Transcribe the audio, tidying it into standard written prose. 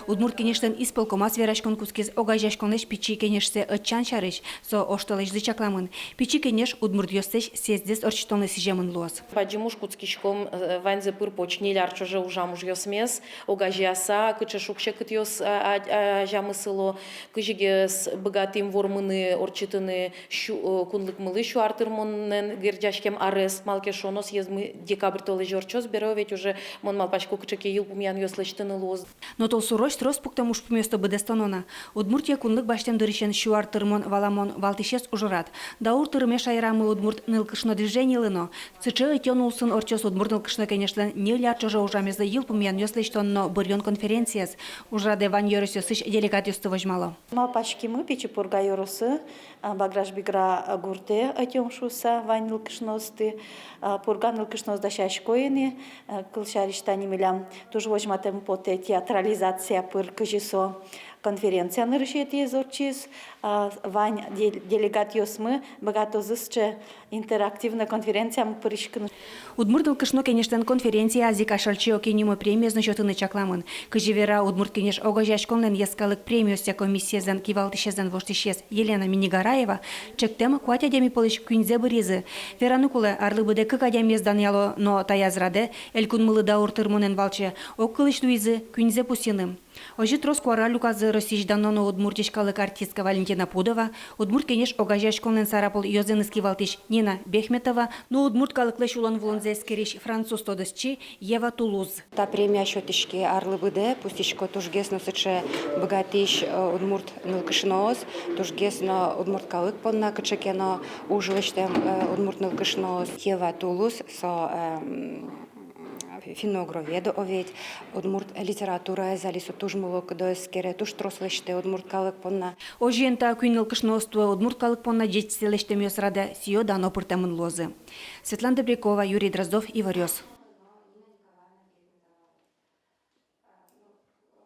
Удмурт кенештен исполкома сверашкон кускез огайжашконеш пичи кенешсе отчан шарыш, со оштолеш зычакламын. Пичи кенеш удмурт ёстеш сездес орчтоны сижемын луос. Паджимуш куцкишком ванзе пыр почнили арчоже ужамуш ёсмес, огажиаса, кычешукше кыт ёс жамысыло, кыжигес богатым вормыны орчитыны кунлык мылы шу артырмоннен гердяшкем арес малкешонос езмы декабрь толы жорчос беро, ведь уже мон малпачку кычеке юлпумян ёслыштыны луоз. Но тол сурош трос пуктам уж поместо бедестанона. Удмуртия кунлык баштем дырищен шуар тырмон валамон валтишес ужурат. Даур тырме шайрамы удмурт нылкышно движение лыно. Цычы тёнулсын орчос удмурт нылкышно, конечно, не лячоже ужамеза юлпумян ёслыштонно бырьон конференцияс. Ужраде вань ёрысё сыш делегат ёсты вожмало. Малпачки мы печи пурга ёрысы, баграж бигра гурте атём шуса вань нылкышносты, пурга нылкышноз дашашкоины, кылшариштани милям туж вожматем поте театрализация пыр кыжисо конференция нырышети зорчис, вань делегат ёсмы, богатозысче интерактивная конференция пырышкын. Удмурт нылкышно кенештен конференция азика шалчио кенимо премия значётыны чакламын. Кыжевера удмурт кенеш огажашконлен ескалык премиосия комиссиязан кивалтышезан воштишес Елена Минигараева чектем куатя деми полыш күнзе быризы. Веранукуле арлыбыде кыкадям ездан яло, но таязраде элькун мылы даур тырмонен валче оккылыш дуизы күнзе пусиным. Ожи трос куара люказы росижданоно удмуртишкалык артистка Валентина Пудова, удмурт кенеш огажашконлен сарапол йозыныски валтиш Нина Бехметова, но удмурт калыклы шулон влонзе скериш француз тодысчи Ева Тулуз. Та премия счетышки арлыбыде, пустишко тужгесно сыче богатиш удмурт нылкышноз, тужгесно удмурт калык понна кычекено ужылыштем удмурт нылкышноз Ева Тулуз со финогровеdo овет, удмурт литература залису тужмулок доескере туж трослеште удмурт калык понна. Ожиента күннел кышноство удмурт калык понна жетселештем ёсрада сио дано пыртамын лозы. Светлана Добрякова, Юрий Дроздов, Иварёс.